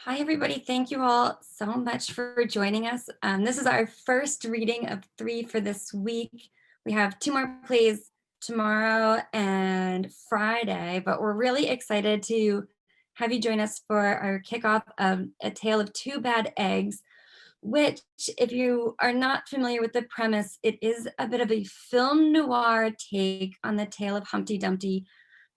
Hi, everybody. Thank you all so much for joining us. This is our first reading of 3 for this week. We have 2 more plays tomorrow and Friday, but we're really excited to have you join us for our kickoff of A Tale of Two Bad Eggs, which, if you are not familiar with the premise, it is a bit of a film noir take on the tale of Humpty Dumpty,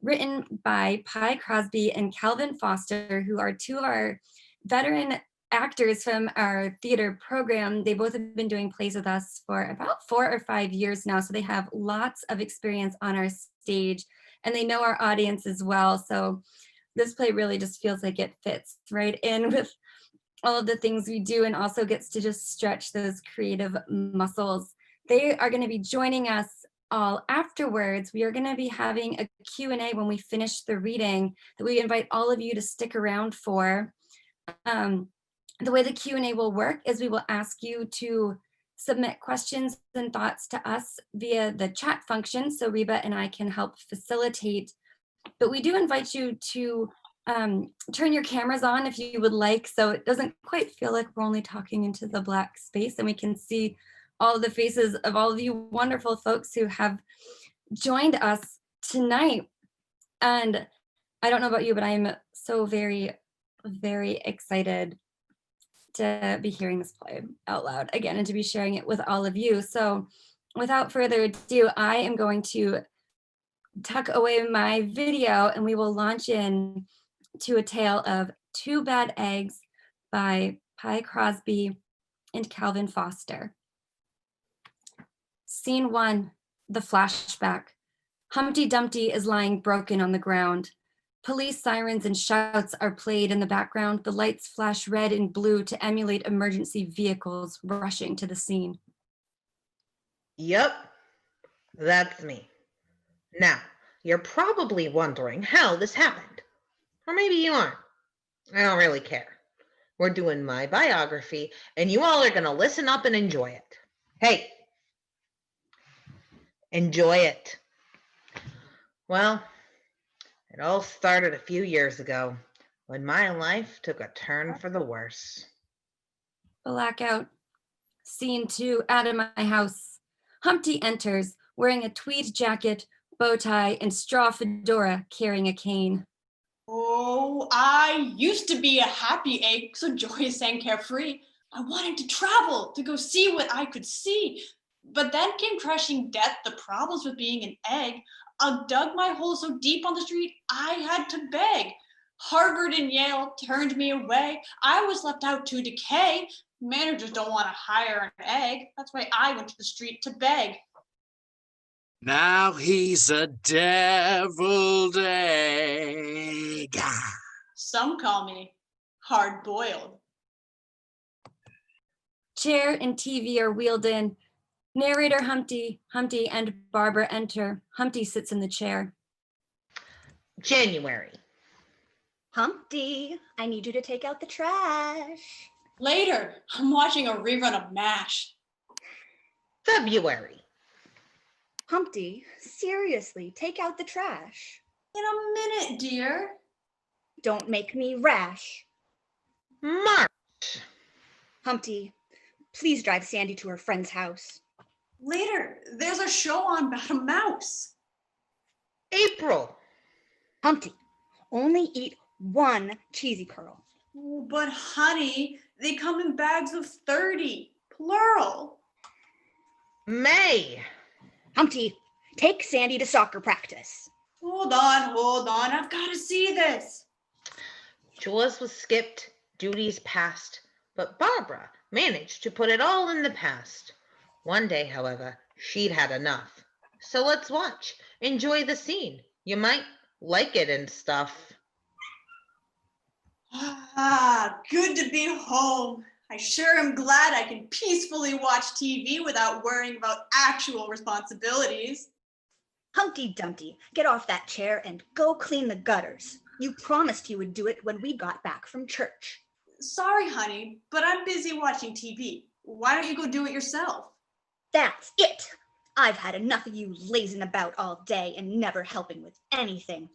written by Pye Crosby and Calvin Foster, who are 2 of our veteran actors from our theater program. They both have been doing plays with us for about 4 or 5 years now, so they have lots of experience on our stage, and they know our audience as well. So this play really just feels like it fits right in with all of the things we do and also gets to just stretch those creative muscles. They are going to be joining us all afterwards. We are going to be having a Q&A when we finish the reading that we invite all of you to stick around for. The way the Q&A will work is we will ask you to submit questions and thoughts to us via the chat function so Reba and I can help facilitate. But we do invite you to turn your cameras on if you would like, so it doesn't quite feel like we're only talking into the black space, and we can see all of the faces of all of you wonderful folks who have joined us tonight. And I don't know about you, but I'm so very, very excited to be hearing this play out loud again and to be sharing it with all of you. So without further ado, I am going to tuck away my video and we will launch in to A Tale of Two Bad Eggs by Pye Crosby and Calvin Foster. Scene 1, the flashback. Humpty Dumpty is lying broken on the ground. Police sirens and shouts are played in the background. The lights flash red and blue to emulate emergency vehicles rushing to the scene. Yep, that's me. Now, you're probably wondering how this happened. Or maybe you aren't. I don't really care. We're doing my biography, and you all are going to listen up and enjoy it. Hey, enjoy it. Well, it all started a few years ago when my life took a turn for the worse. Blackout. Scene 2, out of my house. Humpty enters, wearing a tweed jacket, bow tie, and straw fedora, carrying a cane. Oh, I used to be a happy egg, so joyous and carefree. I wanted to travel, to go see what I could see. But then came crushing death, the problems with being an egg. I dug my hole so deep on the street, I had to beg. Harvard and Yale turned me away. I was left out to decay. Managers don't want to hire an egg. That's why I went to the street to beg. Now he's a deviled egg. Some call me hard-boiled. Chair and TV are wheeled in. Narrator Humpty, and Barbara enter. Humpty sits in the chair. January. Humpty, I need you to take out the trash. Later, I'm watching a rerun of MASH. February. Humpty, seriously, take out the trash. In a minute, dear. Don't make me rash. March. Humpty, please drive Sandy to her friend's house. Later, there's a show on about a mouse. April. Humpty, only eat one cheesy curl. Oh, but honey, they come in bags of 30, plural. May. Humpty, take Sandy to soccer practice. Hold on, I've got to see this. Chores was skipped, duties passed, but Barbara managed to put it all in the past. One day, however, she'd had enough. So let's watch. Enjoy the scene. You might like it and stuff. Ah, good to be home. I sure am glad I can peacefully watch TV without worrying about actual responsibilities. Humpty Dumpty, get off that chair and go clean the gutters. You promised you would do it when we got back from church. Sorry, honey, but I'm busy watching TV. Why don't you go do it yourself? That's it. I've had enough of you lazing about all day and never helping with anything.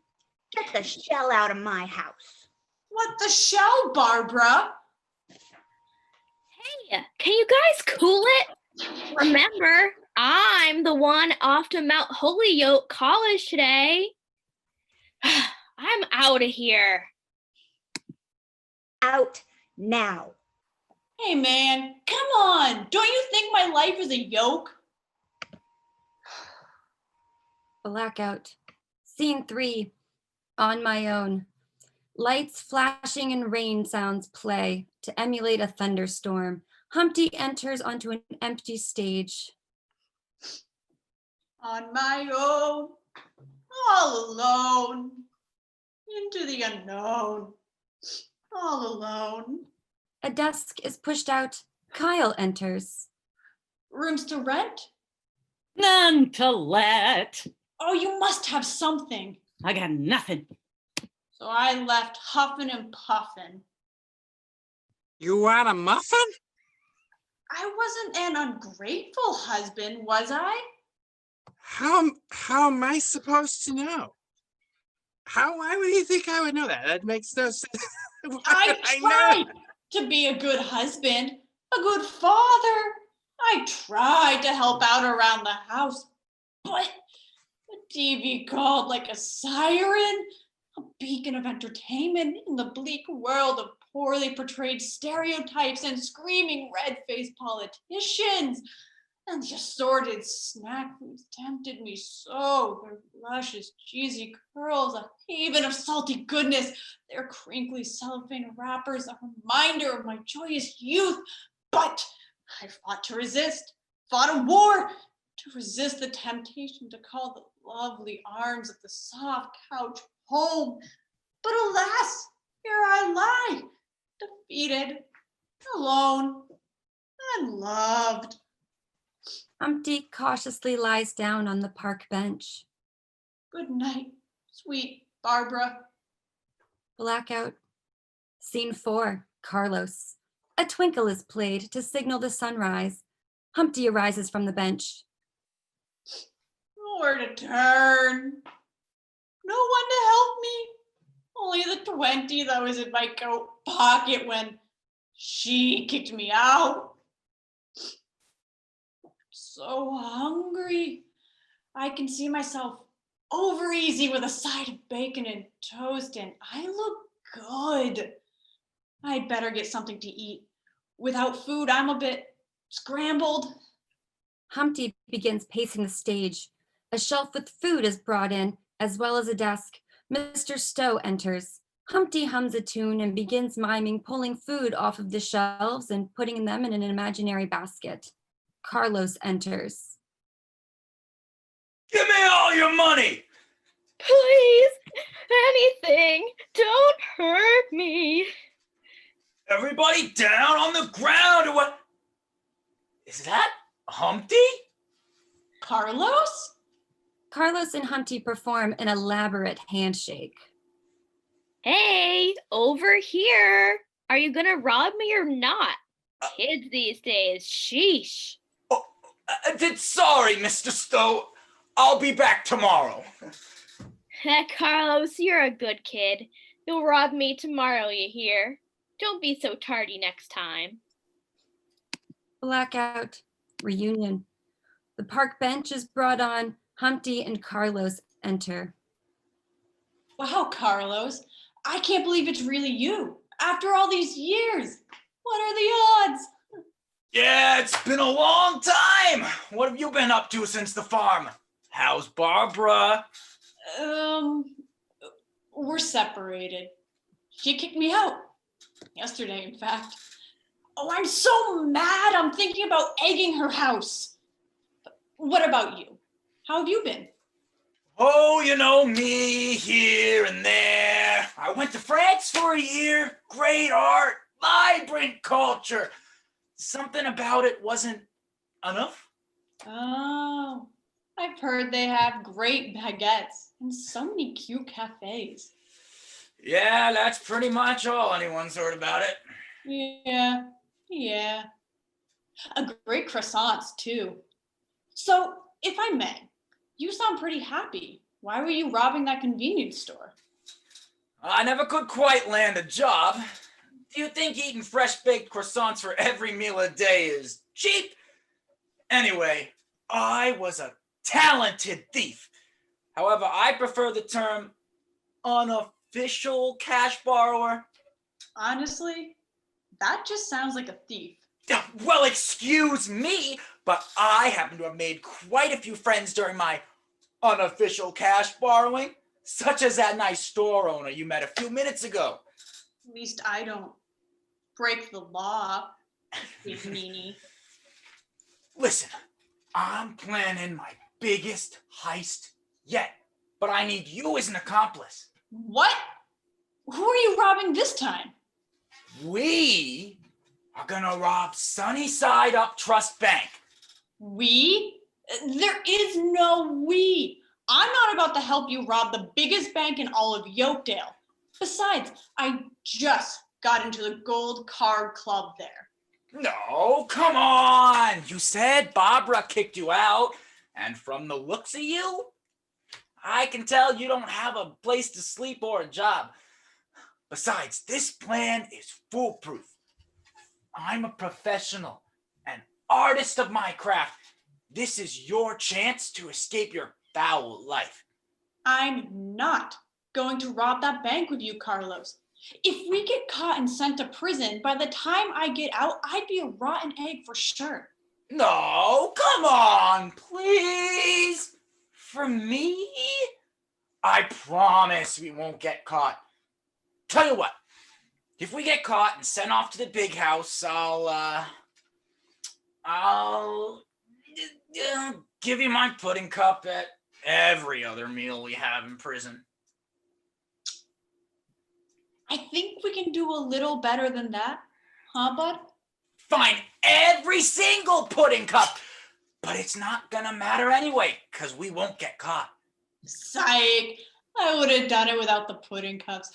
Get the shell out of my house. What the shell, Barbara? Hey, can you guys cool it? Remember, I'm the one off to Mount Holyoke College today. I'm out of here. Out now. Hey man, come on. Don't you think my life is a yoke? Blackout. Scene 3. On my own. Lights flashing and rain sounds play to emulate a thunderstorm. Humpty enters onto an empty stage. On my own, all alone, into the unknown, all alone. A desk is pushed out. Kyle enters. Rooms to rent? None to let. Oh, you must have something. I got nothing. So I left huffing and puffing. You want a muffin? I wasn't an ungrateful husband, was I? How am I supposed to know? Why would you think I would know that? That makes no sense. I know. tried to be a good husband, a good father. I tried to help out around the house, but the TV called like a siren, a beacon of entertainment in the bleak world of poorly portrayed stereotypes and screaming red-faced politicians. And the assorted snack foods tempted me so. Their luscious, cheesy curls, a haven of salty goodness. Their crinkly cellophane wrappers, a reminder of my joyous youth. But I fought to resist, fought a war to resist the temptation to call the lovely arms of the soft couch home. But alas, here I lie, defeated, alone, unloved. Humpty cautiously lies down on the park bench. Good night, sweet Barbara. Blackout. Scene 4. Carlos. A twinkle is played to signal the sunrise. Humpty arises from the bench. Nowhere to turn. No one to help me. Only the 20 that was in my coat pocket when she kicked me out. So hungry. I can see myself over easy with a side of bacon and toast, and I look good. I'd better get something to eat. Without food, I'm a bit scrambled. Humpty begins pacing the stage. A shelf with food is brought in, as well as a desk. Mr. Stowe enters. Humpty hums a tune and begins miming pulling food off of the shelves and putting them in an imaginary basket. Carlos enters. Give me all your money! Please, anything. Don't hurt me. Everybody down on the ground! Or what? Is that Humpty? Carlos? Carlos and Humpty perform an elaborate handshake. Hey, over here. Are you gonna rob me or not? Kids these days, sheesh. Sorry, Mr. Stowe. I'll be back tomorrow. Carlos, you're a good kid. You'll rob me tomorrow, you hear? Don't be so tardy next time. Blackout. Reunion. The park bench is brought on. Humpty and Carlos enter. Wow, Carlos. I can't believe it's really you. After all these years. What are the odds? Yeah, it's been a long time. What have you been up to since the farm? How's Barbara? We're separated. She kicked me out. Yesterday, in fact. Oh, I'm so mad. I'm thinking about egging her house. What about you? How have you been? Oh, you know me, here and there. I went to France for a year. Great art, vibrant culture. Something about it wasn't enough. Oh, I've heard they have great baguettes and so many cute cafes. Yeah, that's pretty much all anyone's heard about it. Yeah. Great croissants, too. So, if I may, you sound pretty happy. Why were you robbing that convenience store? I never could quite land a job. Do you think eating fresh-baked croissants for every meal a day is cheap? Anyway, I was a talented thief. However, I prefer the term unofficial cash borrower. Honestly, that just sounds like a thief. Well, excuse me, but I happen to have made quite a few friends during my unofficial cash borrowing, such as that nice store owner you met a few minutes ago. At least I don't break the law, big meanie. Listen, I'm planning my biggest heist yet, but I need you as an accomplice. What? Who are you robbing this time? We are gonna rob Sunnyside Up Trust Bank. We? There is no we. I'm not about to help you rob the biggest bank in all of Yokedale. Besides, I just got into the Gold Card Club there. No, come on. You said Barbara kicked you out, and from the looks of you, I can tell you don't have a place to sleep or a job. Besides, this plan is foolproof. I'm a professional, an artist of my craft. This is your chance to escape your foul life. I'm not going to rob that bank with you, Carlos. If we get caught and sent to prison, by the time I get out, I'd be a rotten egg for sure. No, come on, please. For me? I promise we won't get caught. Tell you what, if we get caught and sent off to the big house, I'll give you my pudding cup at every other meal we have in prison. I think we can do a little better than that, huh, bud? Fine, every single pudding cup. But it's not gonna matter anyway, because we won't get caught. Psych! I would have done it without the pudding cups.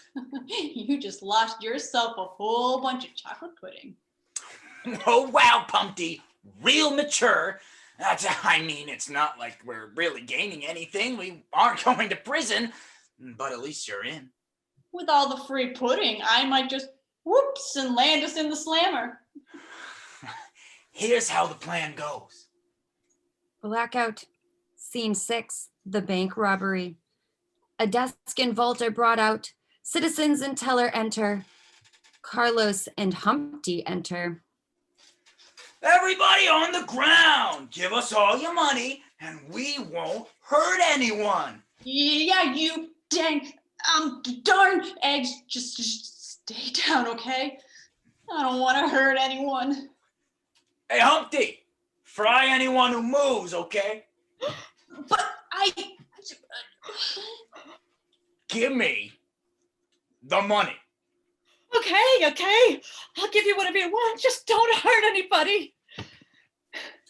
You just lost yourself a whole bunch of chocolate pudding. Oh, wow, Pumpty. Real mature. I mean, it's not like we're really gaining anything. We aren't going to prison, but at least you're in. With all the free pudding, I might just whoops and land us in the slammer. Here's how the plan goes. Blackout. Scene 6, the bank robbery. A desk and vault are brought out. Citizens and teller enter. Carlos and Humpty enter. Everybody on the ground. Give us all your money, and we won't hurt anyone. Yeah, you dang, darn eggs. Just stay down, okay? I don't want to hurt anyone. Hey, Humpty, fry anyone who moves, okay? But Give me the money. Okay. I'll give you whatever you want. Just don't hurt anybody.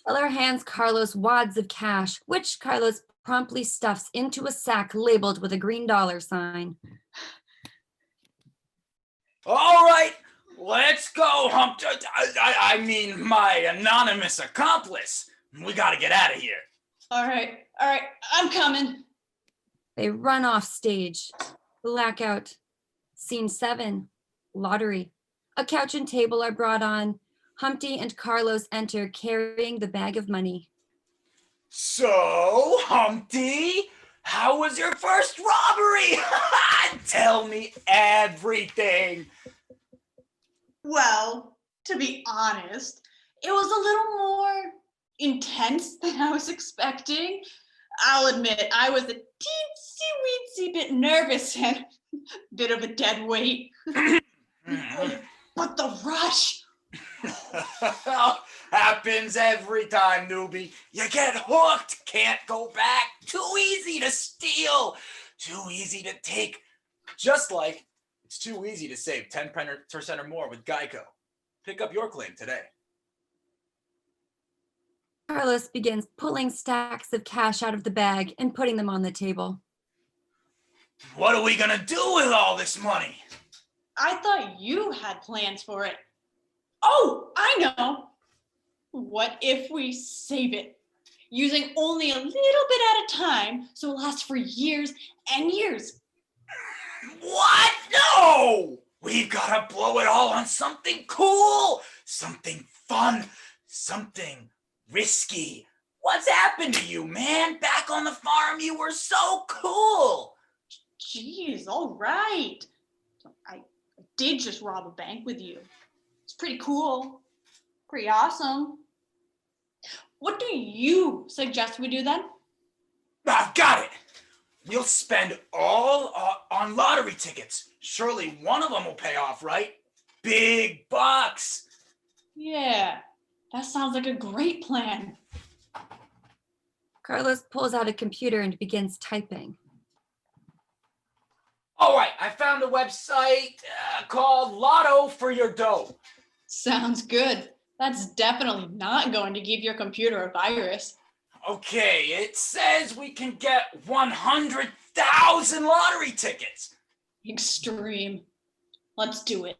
Teller hands Carlos wads of cash, which Carlos promptly stuffs into a sack labeled with a green dollar sign. All right, let's go, Humpty. I mean, my anonymous accomplice. We gotta get out of here. all right, I'm coming. They run off stage. Blackout. Scene 7, lottery. A couch and table are brought on. Humpty and Carlos enter carrying the bag of money. So, Humpty, how was your first robbery? Tell me everything. Well, to be honest, it was a little more intense than I was expecting. I'll admit I was a teensy-weensy bit nervous and a bit of a dead weight. But the rush! Happens every time, newbie. You get hooked, can't go back. Too easy to steal, too easy to take. Just like it's too easy to save 10% or more with Geico. Pick up your claim today. Carlos begins pulling stacks of cash out of the bag and putting them on the table. What are we gonna do with all this money? I thought you had plans for it. Oh, I know. What if we save it? Using only a little bit at a time so it lasts for years and years. What? No! We've got to blow it all on something cool, something fun, something risky. What's happened to you, man? Back on the farm, you were so cool. Jeez, all right. I did just rob a bank with you. It's pretty cool. Pretty awesome. What do you suggest we do then? I've got it. We'll spend all on lottery tickets. Surely one of them will pay off, right? Big bucks. Yeah, that sounds like a great plan. Carlos pulls out a computer and begins typing. All right, I found a website called Lotto for Your Dough. Sounds good. That's definitely not going to give your computer a virus. Okay, it says we can get 100,000 lottery tickets. Extreme. Let's do it.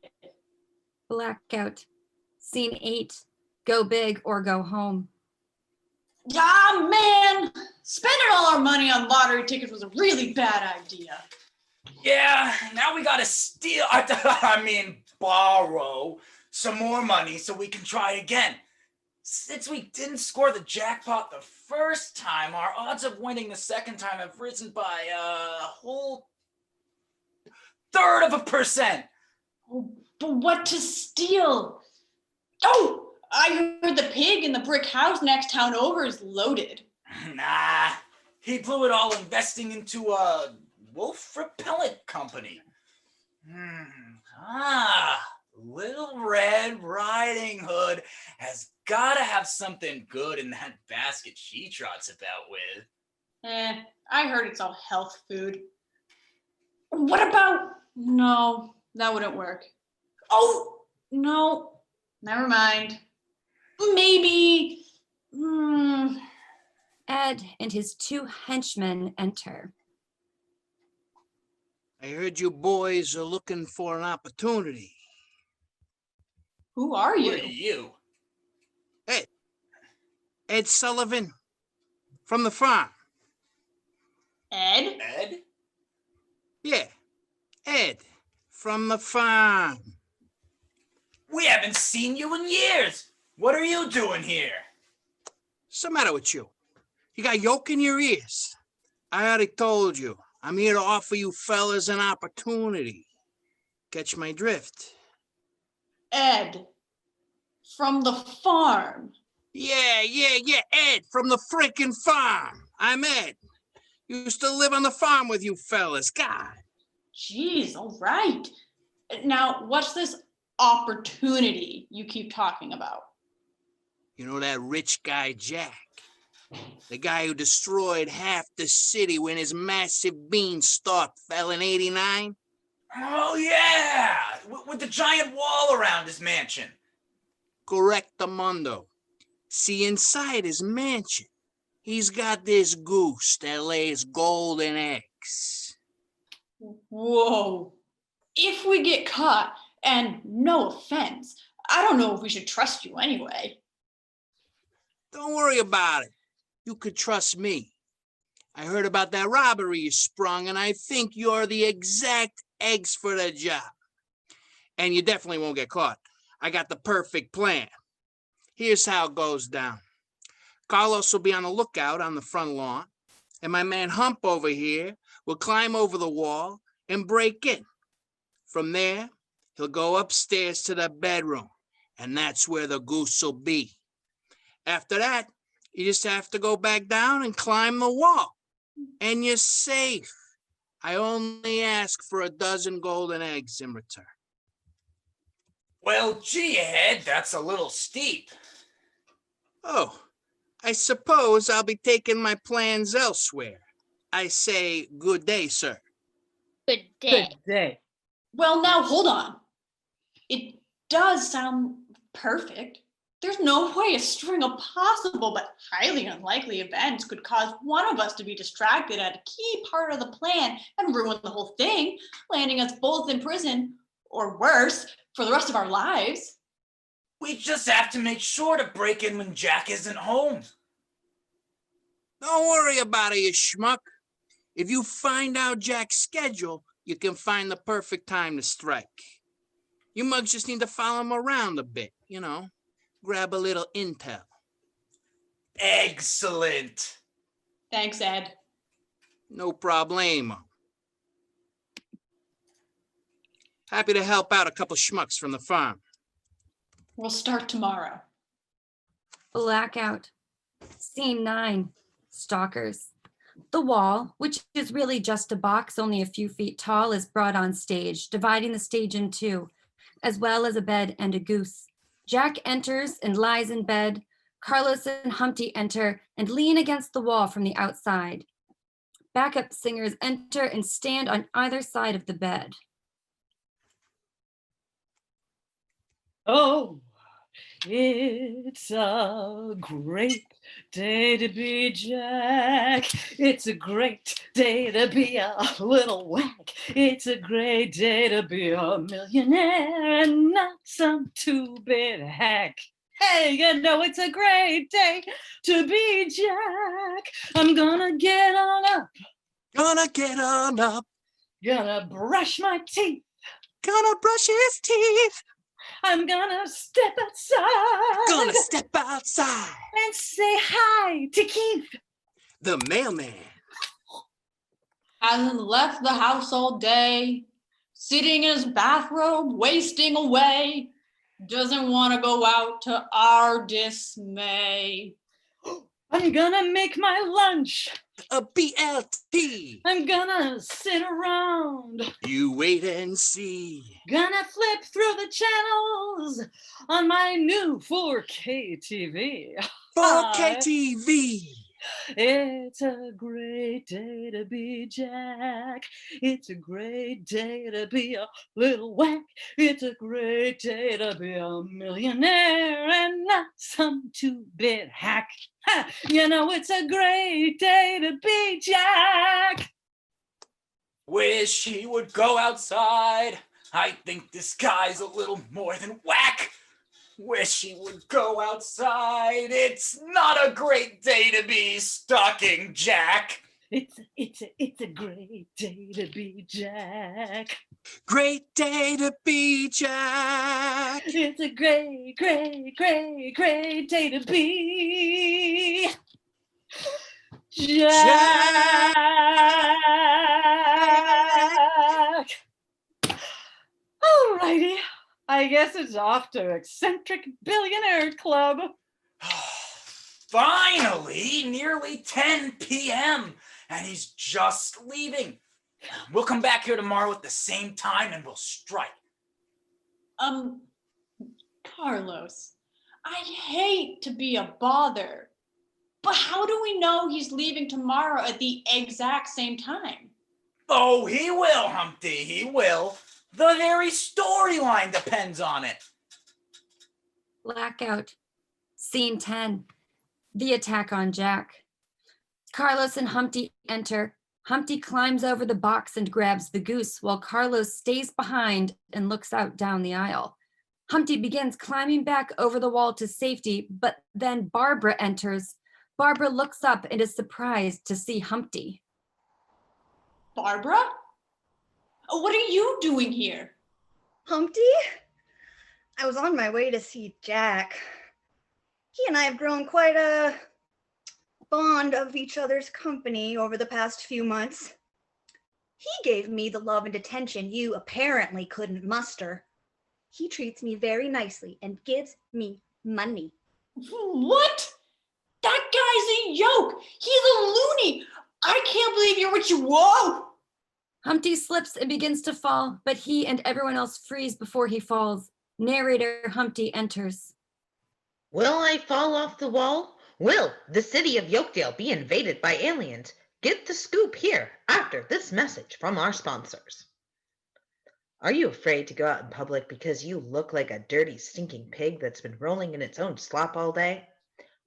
Blackout. Scene 8. Go big or go home. Ah, man! Spending all our money on lottery tickets was a really bad idea. Yeah, now we gotta steal, borrow some more money so we can try again. Since we didn't score the jackpot the first time, our odds of winning the second time have risen by a whole 1/3%. Oh, but what to steal? Oh, I heard the pig in the brick house next town over is loaded. Nah, he blew it all investing into a wolf repellent company. Little Red Riding Hood has got to have something good in that basket she trots about with. I heard it's all health food. What about... No, that wouldn't work. Oh, no, never mind. Maybe... Ed and his 2 henchmen enter. I heard you boys are looking for an opportunity. Who are Who you? are you? Ed Sullivan from the farm. Ed? Ed? Yeah, Ed from the farm. We haven't seen you in years. What are you doing here? What's the matter with you? You got yolk in your ears. I already told you. I'm here to offer you fellas an opportunity. Catch my drift? Ed. From the farm. Yeah, Ed from the frickin' farm. I'm Ed. Used to live on the farm with you fellas. God. Jeez, all right. Now, what's this opportunity you keep talking about? You know that rich guy, Jack? The guy who destroyed half the city when his massive beanstalk fell in '89? Oh, yeah, with the giant wall around his mansion. Correctamundo. See, inside his mansion, he's got this goose that lays golden eggs. Whoa. If we get caught, and no offense, I don't know if we should trust you anyway. Don't worry about it. You could trust me. I heard about that robbery you sprung, and I think you're the exact eggs for the job. And you definitely won't get caught. I got the perfect plan. Here's how it goes down. Carlos will be on the lookout on the front lawn, and my man Hump over here will climb over the wall and break in. From there, he'll go upstairs to the bedroom, and that's where the goose will be. After that, you just have to go back down and climb the wall, and you're safe. I only ask for 12 golden eggs in return. Well, gee, Ed, that's a little steep. Oh, I suppose I'll be taking my plans elsewhere. I say good day, sir. Good day. Well, now hold on. It does sound perfect. There's no way a string of possible but highly unlikely events could cause one of us to be distracted at a key part of the plan and ruin the whole thing, landing us both in prison, or worse, for the rest of our lives. We just have to make sure to break in when Jack isn't home. Don't worry about it, you schmuck. If you find out Jack's schedule, you can find the perfect time to strike. You mugs just need to follow him around a bit, grab a little intel. Excellent. Thanks, Ed. No problemo. Happy to help out a couple schmucks from the farm. We'll start tomorrow. Blackout. Scene 9. Stalkers. The wall, which is really just a box only a few feet tall, is brought on stage, dividing the stage in two, as well as a bed and a goose. Jack enters and lies in bed. Carlos and Humpty enter and lean against the wall from the outside. Backup singers enter and stand on either side of the bed. Oh, it's a great day to be Jack. It's a great day to be a little whack. It's a great day to be a millionaire and not some two-bit hack. Hey, it's a great day to be Jack. I'm gonna get on up. Gonna get on up. Gonna brush my teeth. Gonna brush his teeth. I'm gonna step outside. Gonna step outside. And say hi to Keith. The mailman. Hasn't left the house all day. Sitting in his bathrobe, wasting away. Doesn't want to go out to our dismay. I'm gonna make my lunch. A BLT. I'm gonna sit around. You wait and see. Gonna flip through the channels on my new 4K TV. 4K TV. It's a great day to be Jack. It's a great day to be a little whack. It's a great day to be a millionaire and not some two-bit hack. Ha! It's a great day to be Jack. Wish he would go outside. I think this guy's a little more than whack. Wish he would go outside. It's not a great day to be stalking Jack. It's a great day to be Jack. Great day to be Jack. It's a great, great, great, great day to be Jack. Alrighty. I guess it's off to Eccentric Billionaire Club. Finally, nearly 10 p.m. and he's just leaving. We'll come back here tomorrow at the same time and we'll strike. Carlos, I hate to be a bother, but how do we know he's leaving tomorrow at the exact same time? Oh, he will, Humpty, he will. The very storyline depends on it. Blackout. Scene 10. The attack on Jack. Carlos and Humpty enter. Humpty climbs over the box and grabs the goose while Carlos stays behind and looks out down the aisle. Humpty begins climbing back over the wall to safety, but then Barbara enters. Barbara looks up and is surprised to see Humpty. Barbara? What are you doing here? Humpty? I was on my way to see Jack. He and I have grown quite a bond of each other's company over the past few months. He gave me the love and attention you apparently couldn't muster. He treats me very nicely and gives me money. What? That guy's a yoke. He's a loony. I can't believe you're what you whoa. Humpty slips and begins to fall, but he and everyone else freeze before he falls. Narrator Humpty enters. Will I fall off the wall? Will the city of Yokedale be invaded by aliens? Get the scoop here after this message from our sponsors. Are you afraid to go out in public because you look like a dirty, stinking pig that's been rolling in its own slop all day?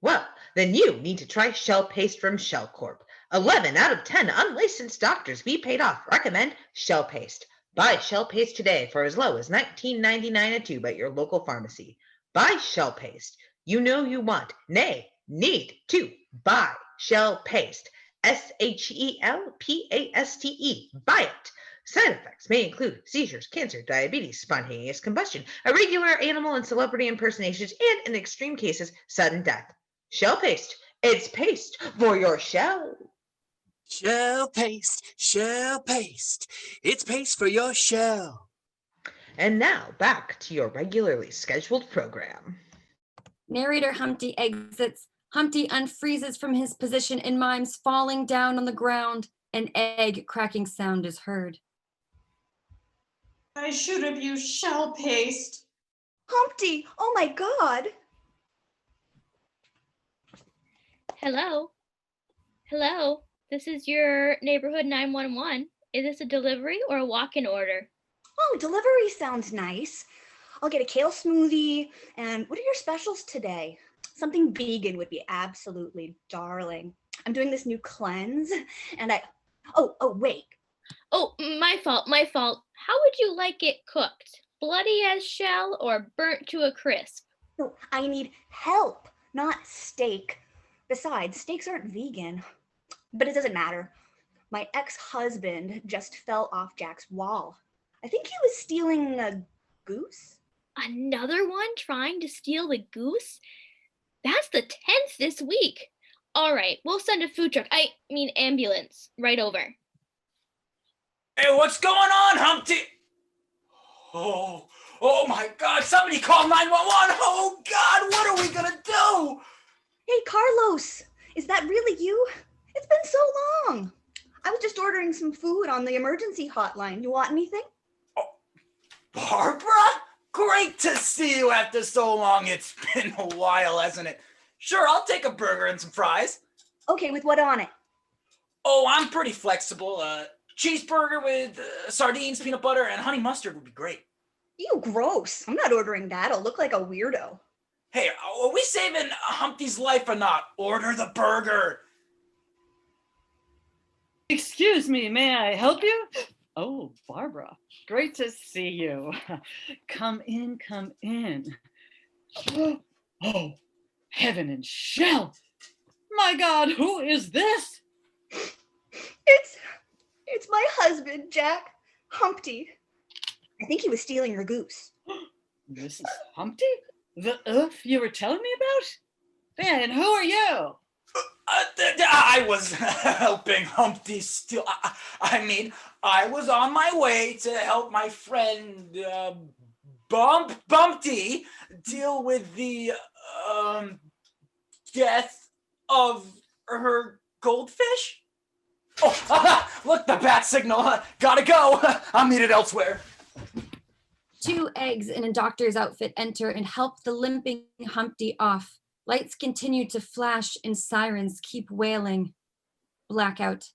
Well, then you need to try Shell Paste from Shell Corp. 11 out of 10 unlicensed doctors we paid off recommend Shell Paste. Buy Shell Paste today for as low as $19.99 a tube at your local pharmacy. Buy Shell Paste. You know you want, nay, need to buy Shell Paste. SHELPASTE. Buy it. Side effects may include seizures, cancer, diabetes, spontaneous combustion, irregular animal and celebrity impersonations, and in extreme cases, sudden death. Shell paste. It's paste for your shell. Shell paste, shell paste. It's paste for your shell. And now back to your regularly scheduled program. Narrator Humpty exits. Humpty unfreezes from his position and mimes falling down on the ground. An egg cracking sound is heard. I should have used shell paste. Humpty, oh my God. Hello? Hello? This is your neighborhood 911. Is this a delivery or a walk-in order? Oh, delivery sounds nice. I'll get a kale smoothie. And what are your specials today? Something vegan would be absolutely darling. I'm doing this new cleanse and oh, wait. Oh, my fault, my fault. How would you like it cooked? Bloody as shell or burnt to a crisp? No, I need help, not steak. Besides, steaks aren't vegan. But it doesn't matter. My ex-husband just fell off Jack's wall. I think he was stealing a goose. Another one trying to steal the goose? That's the 10th this week. All right, we'll send a food truck, I mean ambulance, right over. Hey, what's going on, Humpty? Oh my God, somebody call 911. Oh God, what are we gonna do? Hey, Carlos, is that really you? It's been so long. I was just ordering some food on the emergency hotline. You want anything? Barbara? Great to see you after so long. It's been a while, hasn't it? Sure, I'll take a burger and some fries. Okay, with what on it? Oh, I'm pretty flexible. Cheeseburger with sardines, peanut butter, and honey mustard would be great. Ew, gross. I'm not ordering that. I'll look like a weirdo. Hey, are we saving Humpty's life or not? Order the burger. Excuse me, may I help you? Oh, Barbara, great to see you. Come in, come in. Oh, heaven and shell. My God, who is this? It's my husband, Jack. Humpty. I think he was stealing your goose. This is Humpty? The Earth you were telling me about? Man, who are you? I was helping Humpty steal. I mean, I was on my way to help my friend Bumpty deal with the death of her goldfish. Oh, look, the bat signal. Gotta go. I'll meet it elsewhere. 2 eggs in a doctor's outfit enter and help the limping Humpty off. Lights continue to flash and sirens keep wailing. Blackout.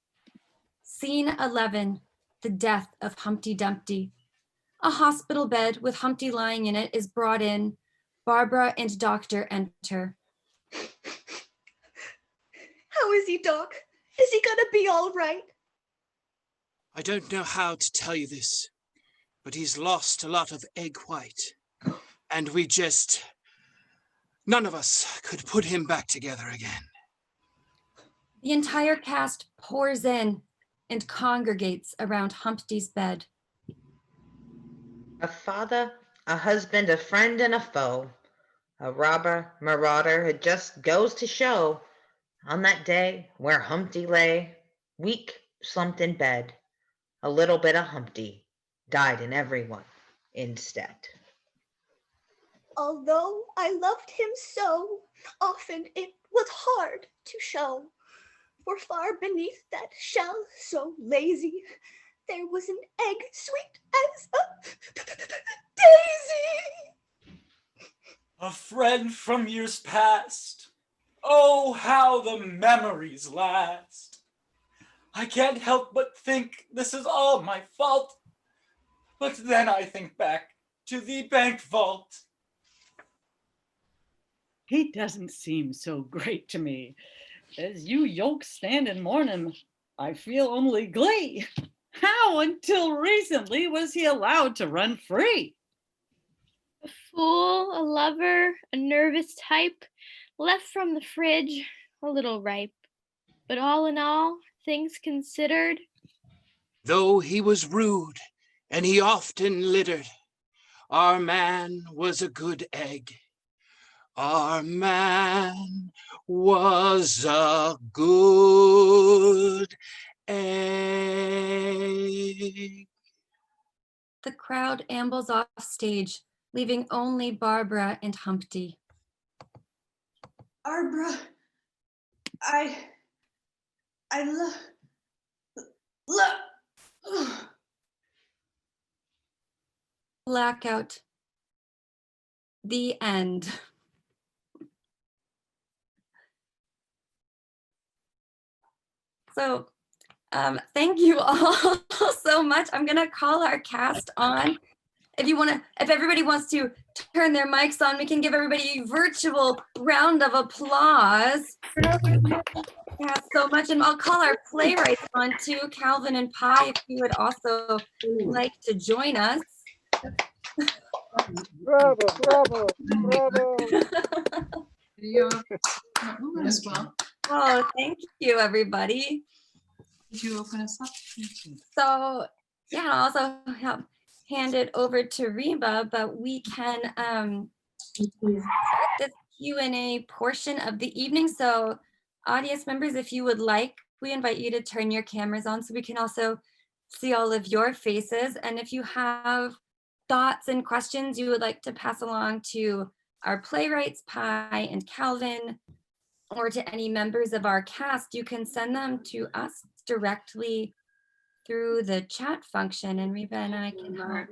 Scene 11, the death of Humpty Dumpty. A hospital bed with Humpty lying in it is brought in. Barbara and doctor enter. How is he, Doc? Is he gonna be all right? I don't know how to tell you this, but he's lost a lot of egg white. And none of us could put him back together again. The entire cast pours in and congregates around Humpty's bed. A father, a husband, a friend, and a foe. A robber, marauder, it just goes to show. On that day where Humpty lay, weak, slumped in bed, a little bit of Humpty died in everyone instead. Although I loved him so, often it was hard to show. For far beneath that shell so lazy, there was an egg sweet as a daisy. A friend from years past. Oh, how the memories last. I can't help but think this is all my fault. But then I think back to the bank vault. He doesn't seem so great to me. As you yolks stand and mourn him, I feel only glee. How until recently was he allowed to run free? A fool, a lover, a nervous type, left from the fridge, a little ripe. But all in all, things considered, Though he was rude and he often littered, our man was a good egg. Our man was a good egg. The crowd ambles off stage, leaving only Barbara and Humpty. Barbara, I love. Blackout. The end. So thank you all so much. I'm gonna call our cast on. If everybody wants to turn their mics on, we can give everybody a virtual round of applause. Yeah, so much. And I'll call our playwrights on too, Calvin and Pi, if you would also like to join us. Bravo, bravo, bravo. As well. Oh, thank you, everybody. Did you open us up? So yeah, I'll also hand it over to Reba, but we can start this Q&A portion of the evening. So audience members, if you would like, we invite you to turn your cameras on so we can also see all of your faces. And if you have thoughts and questions you would like to pass along to our playwrights, Pi and Calvin, or to any members of our cast, you can send them to us directly through the chat function, and Reba and I can help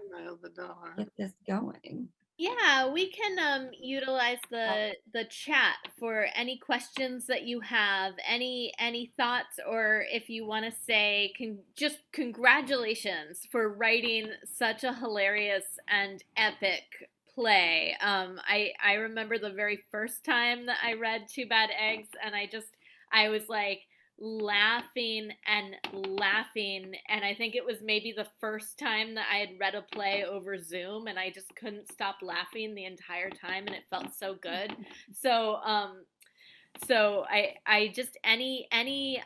get this going. Yeah, we can utilize the chat for any questions that you have, any thoughts, or if you want to say just congratulations for writing such a hilarious and epic play. I remember the very first time that I read Two Bad Eggs, and I was like laughing, and I think it was maybe the first time that I had read a play over Zoom, and I just couldn't stop laughing the entire time, and it felt so good. So I just anything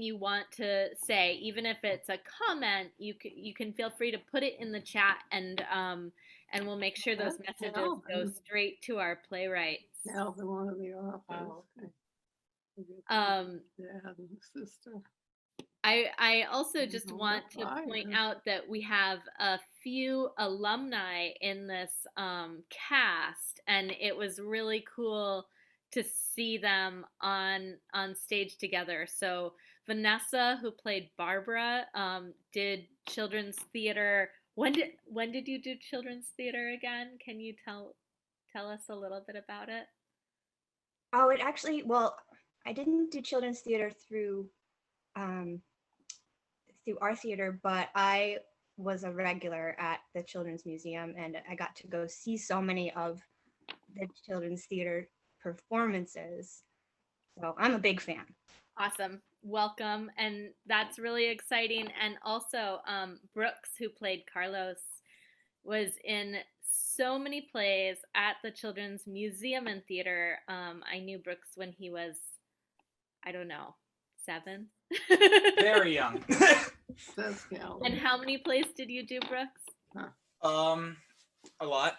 you want to say, even if it's a comment, you can feel free to put it in the chat, and we'll make sure those messages go straight to our playwrights. I also just want to point out that we have a few alumni in this cast, and it was really cool to see them on stage together. So Vanessa, who played Barbara, did children's theater. When did you do children's theater again? Can you tell us a little bit about it? Oh, it actually, well, I didn't do children's theater through our theater, but I was a regular at the Children's Museum, and I got to go see so many of the children's theater performances. So I'm a big fan. Awesome. Welcome. And that's really exciting. And also Brooks, who played Carlos, was in so many plays at the Children's Museum and Theater. I knew Brooks when he was, I don't know, 7? Very young. And how many plays did you do, Brooks? A lot.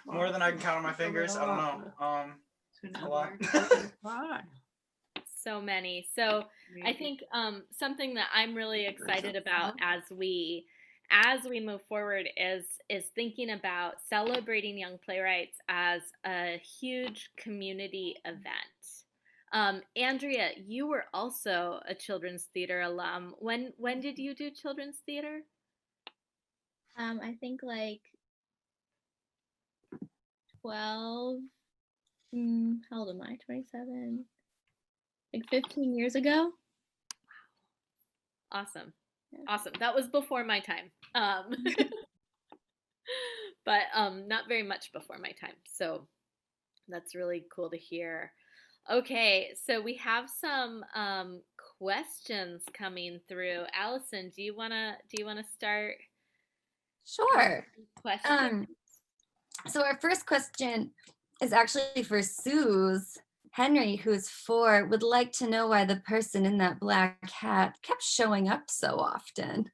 More than I can count on my fingers. I don't know. A lot. So many. So I think something that I'm really excited about as we move forward is thinking about celebrating young playwrights as a huge community event. Andrea, you were also a children's theater alum. When did you do children's theater? I think like 12. How old am I? 27. Like 15 years ago. Awesome. Yeah. Awesome. That was before my time. But not very much before my time. So that's really cool to hear. Okay, so we have some questions coming through. Allison, do you wanna start? Sure. Questions. So our first question is actually for Suze. Henry, who's 4, would like to know why the person in that black hat kept showing up so often.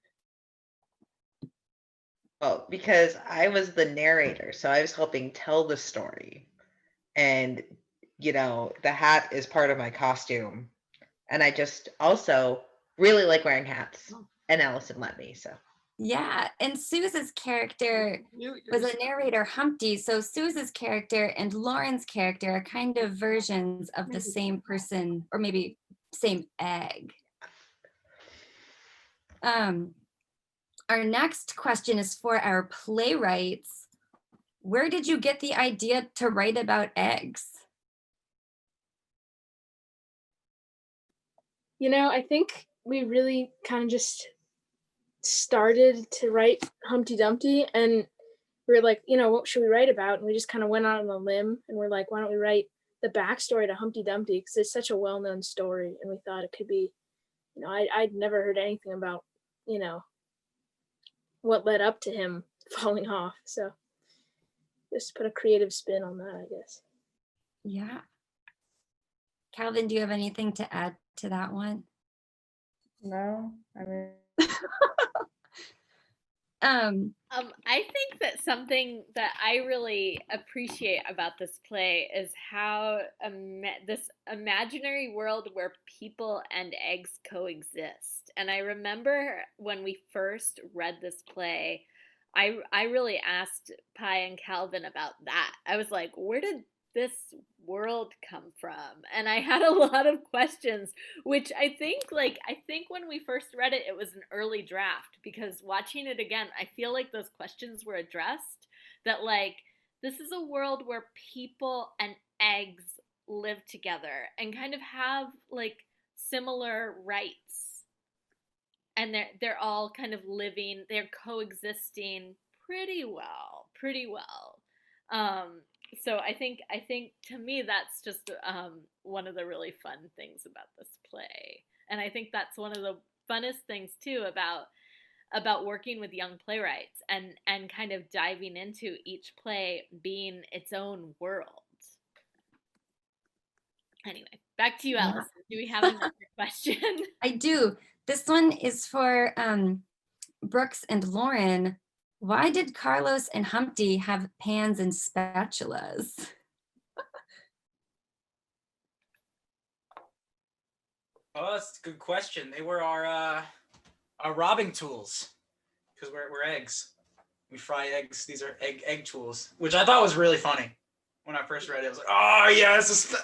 Well, because I was the narrator, so I was helping tell the story. And, the hat is part of my costume. And I just also really like wearing hats. And Allison let me, so. Yeah, and Suze's character was a narrator, Humpty. So Suze's character and Lauren's character are kind of versions of the same person, or maybe same egg. Our next question is for our playwrights. Where did you get the idea to write about eggs? I think we really kind of just started to write Humpty Dumpty, and we were like, what should we write about? And we just kind of went out on a limb, and we're like, why don't we write the backstory to Humpty Dumpty, because it's such a well-known story, and we thought it could be, I'd never heard anything about, what led up to him falling off. So just put a creative spin on that, I guess. Yeah. Calvin, do you have anything to add to that one? No, I mean. I think that something that I really appreciate about this play is how this imaginary world where people and eggs coexist. And I remember when we first read this play, I really asked Pi and Calvin about that. I was like, where did this world come from? And I had a lot of questions, which I think when we first read it, it was an early draft, because watching it again, I feel like those questions were addressed, that like, this is a world where people and eggs live together and kind of have like similar rights. And they're all kind of living, they're coexisting pretty well. So I think to me that's just one of the really fun things about this play, and I think that's one of the funnest things too about working with young playwrights and kind of diving into each play being its own world. Anyway, back to you, Allison. Do we have another question? I do. This one is for Brooks and Lauren. Why did Carlos and Humpty have pans and spatulas? Oh, that's a good question. They were our robbing tools, because we're eggs. We fry eggs. These are egg tools, which I thought was really funny. When I first read it, I was like, oh yes.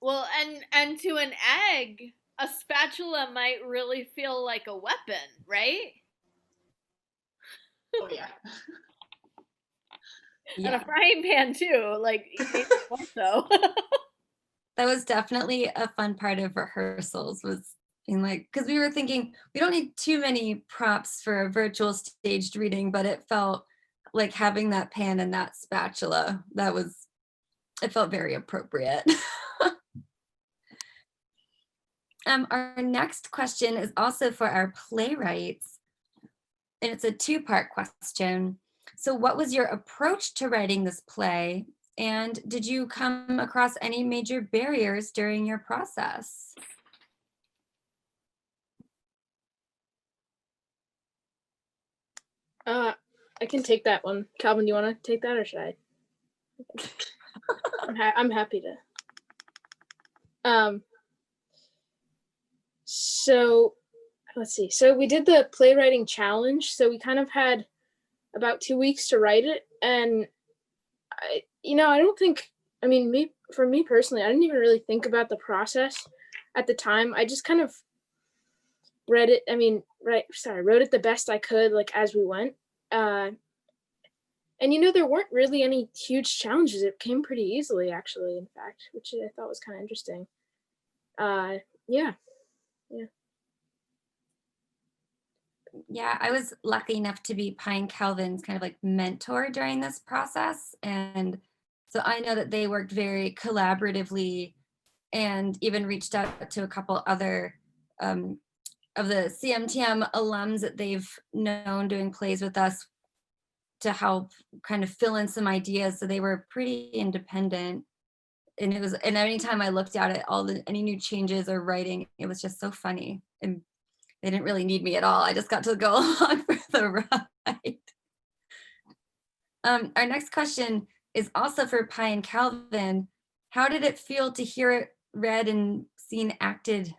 Well, and to an egg, a spatula might really feel like a weapon, right? Oh yeah. And a frying pan too, like also. That was definitely a fun part of rehearsals, was being like, because we were thinking we don't need too many props for a virtual staged reading, but it felt like having that pan and that spatula, it felt very appropriate. Our next question is also for our playwrights, and it's a 2-part question. So what was your approach to writing this play? And did you come across any major barriers during your process? I can take that one. Calvin, you want to take that, or should I? I'm happy to. So let's see. So we did the playwriting challenge. So we kind of had about 2 weeks to write it, and I don't think. I mean, for me personally, I didn't even really think about the process at the time. I just kind of read it. Wrote it the best I could, like as we went. And there weren't really any huge challenges. It came pretty easily, actually, in fact, which I thought was kind of interesting. Yeah, I was lucky enough to be Pine Calvin's kind of like mentor during this process. And so I know that they worked very collaboratively and even reached out to a couple other of the CMTM alums that they've known doing plays with us to help kind of fill in some ideas. So they were pretty independent. and anytime I looked at it, any new changes or writing, it was just so funny. And they didn't really need me at all. I just got to go along for the ride. Our next question is also for Pi and Calvin. How did it feel to hear it read and seen acted?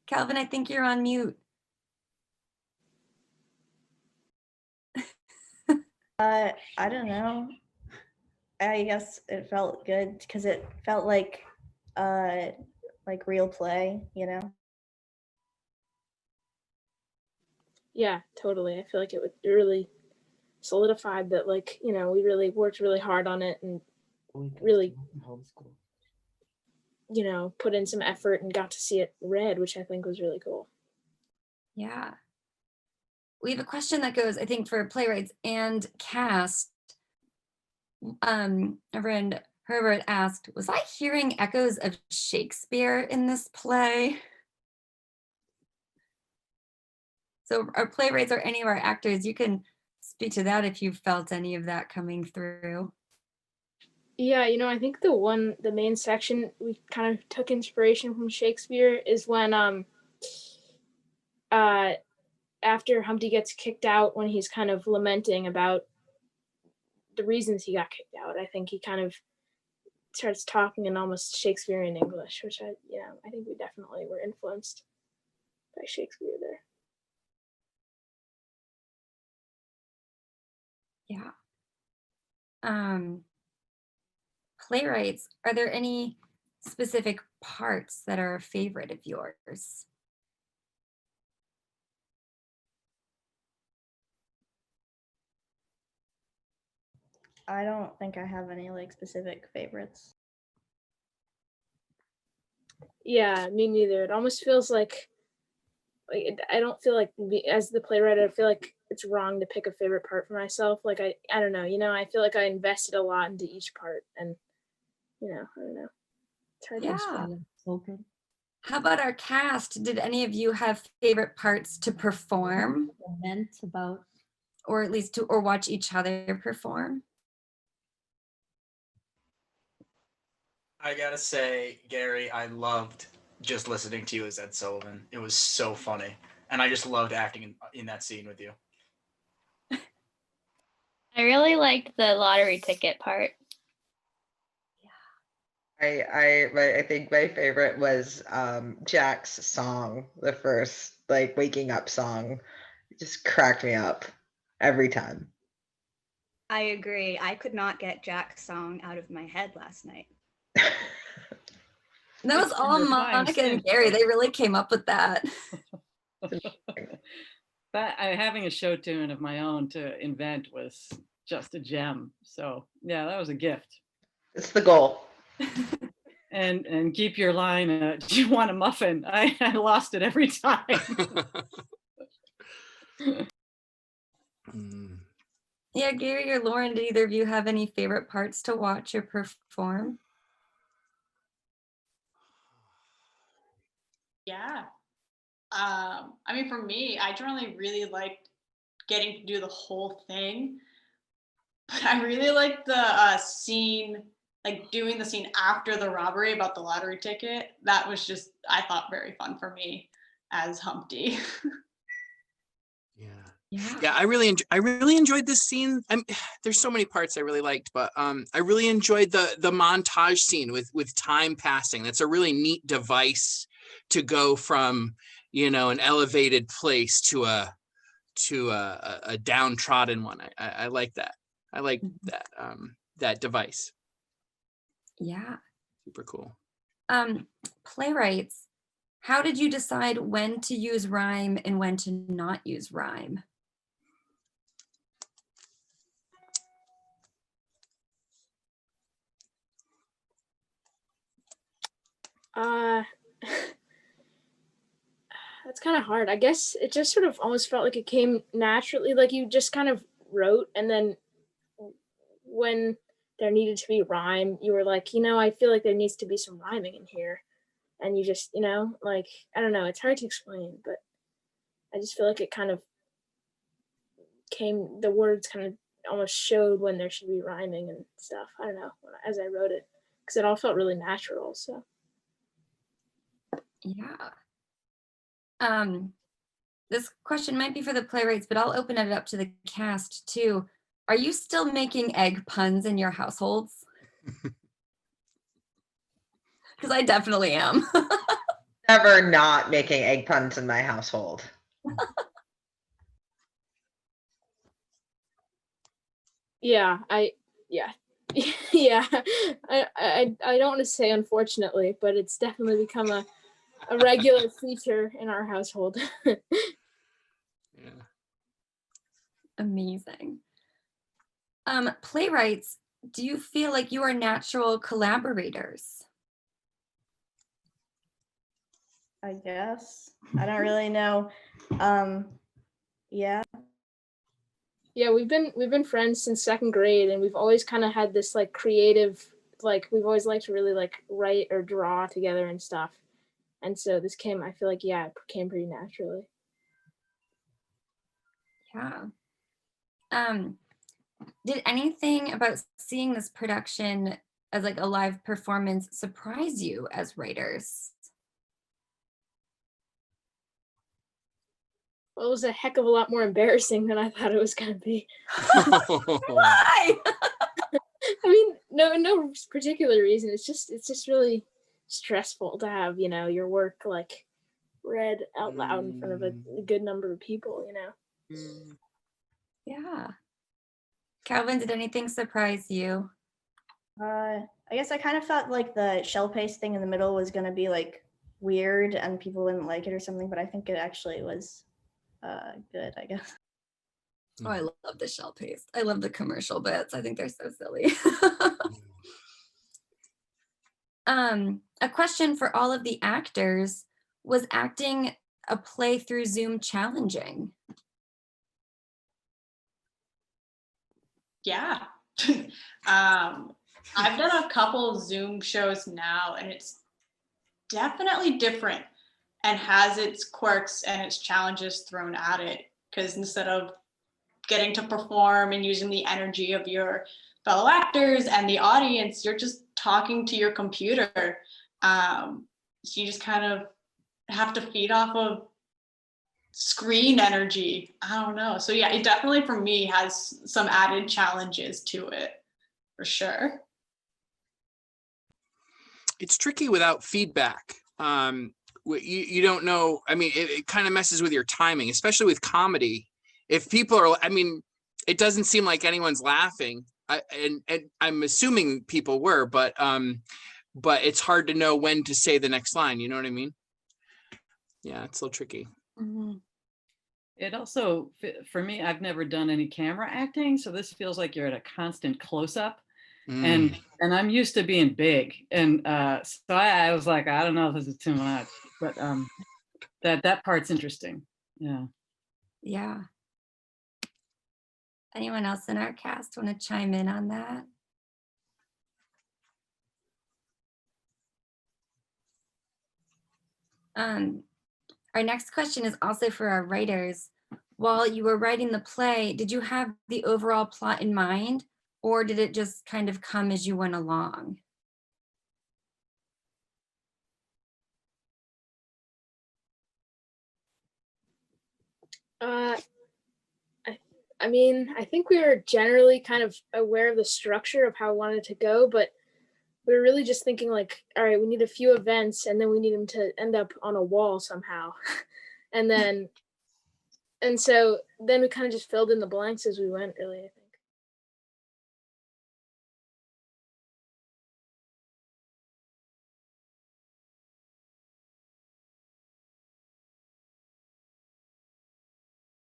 Calvin, I think you're on mute. I don't know. I guess it felt good because it felt like real play, you know? Yeah, totally. I feel like it really solidified that, like, you know, we really worked really hard on it and really, you know, put in some effort and got to see it read, which I think was really cool. Yeah. We have a question that goes, I think, for playwrights and cast. Reverend Herbert asked, was I hearing echoes of Shakespeare in this play? So our playwrights or any of our actors, you can speak to that if you felt any of that coming through. Yeah, you know, I think the main section we kind of took inspiration from Shakespeare is when after Humpty gets kicked out, when he's kind of lamenting about the reasons he got kicked out. I think he kind of starts talking in almost Shakespearean English, which I think we definitely were influenced by Shakespeare there. Yeah. Playwrights, are there any specific parts that are a favorite of yours? I don't think I have any like specific favorites. Yeah, me neither. It almost feels like I don't feel like as the playwright, I feel like it's wrong to pick a favorite part for myself. Like I don't know, you know, I feel like I invested a lot into each part, and you know, I don't know. It's hard to explain. So good. How about our cast? Did any of you have favorite parts to perform? Meant about, or at least or watch each other perform? I gotta say, Gary, I loved just listening to you as Ed Sullivan. It was so funny. And I just loved acting in that scene with you. I really liked the lottery ticket part. I think my favorite was Jack's song, the first like waking up song. It just cracked me up every time. I agree. I could not get Jack's song out of my head last night. That was all Monica and Gary. They really came up with that. But having a show tune of my own to invent was just a gem. So yeah, that was a gift. It's the goal. And keep your line. Do you want a muffin? I lost it every time. Yeah, Gary or Lauren, did either of you have any favorite parts to watch or perform? Yeah. I mean, for me, I generally really liked getting to do the whole thing, but I really liked the scene, like doing the scene after the robbery about the lottery ticket. That was just, I thought, very fun for me as Humpty. Yeah, I really enjoyed this scene. There's so many parts I really liked, but I really enjoyed the montage scene with time passing. That's a really neat device to go from, you know, an elevated place to a downtrodden one. I like that. I like that device. Yeah. Super cool. Playwrights, how did you decide when to use rhyme and when to not use rhyme? That's kind of hard. I guess it just sort of almost felt like it came naturally, like you just kind of wrote, and then when there needed to be rhyme, you were like, you know, I feel like there needs to be some rhyming in here. And you just, you know, like, I don't know, it's hard to explain, but I just feel like it kind of the words kind of almost showed when there should be rhyming and stuff. I don't know, as I wrote it, because it all felt really natural. So Yeah. This question might be for the playwrights, but I'll open it up to the cast too. Are you still making egg puns in your households? Because I definitely am. Never not making egg puns in my household. yeah, yeah. I don't want to say unfortunately, but it's definitely become a regular feature in our household. Amazing. Playwrights, do you feel like you are natural collaborators? I guess. I don't really know. Yeah. Yeah, we've been friends since second grade, and we've always kind of had this like creative, like we've always liked to really like write or draw together and stuff. And so this came, I feel like, yeah, it came pretty naturally. Yeah. Did anything about seeing this production as like a live performance surprise you as writers? Well, it was a heck of a lot more embarrassing than I thought it was gonna be. Why? I mean, no particular reason. It's just really stressful to have, your work like read out loud in front of a good number of people, Yeah. Calvin, did anything surprise you? I guess I kind of thought like the shell paste thing in the middle was gonna be like weird and people wouldn't like it or something, but I think it actually was good, I guess. Oh, I love the shell paste. I love the commercial bits. I think they're so silly. A question for all of the actors. Was acting a play through Zoom challenging? Yeah. I've done a couple Zoom shows now, and it's definitely different and has its quirks and its challenges thrown at it. Because instead of getting to perform and using the energy of your fellow actors and the audience, you're just talking to your computer. So you just kind of have to feed off of screen energy. I don't know. So yeah, it definitely for me has some added challenges to it, for sure. It's tricky without feedback. You don't know. I mean, it kind of messes with your timing, especially with comedy. If people are, I mean, it doesn't seem like anyone's laughing. And I'm assuming people were, but it's hard to know when to say the next line. You know what I mean? Yeah, it's a little tricky. Mm-hmm. It also, for me, I've never done any camera acting, so this feels like you're at a constant close-up. And I'm used to being big, and so I was like, I don't know if this is too much, but that part's interesting. Yeah. Anyone else in our cast want to chime in on that? Our next question is also for our writers. While you were writing the play, did you have the overall plot in mind, or did it just kind of come as you went along? I mean, I think we were generally kind of aware of the structure of how we wanted it to go, but we were really just thinking like, all right, we need a few events and then we need them to end up on a wall somehow. And so then we kind of just filled in the blanks as we went, really, I think.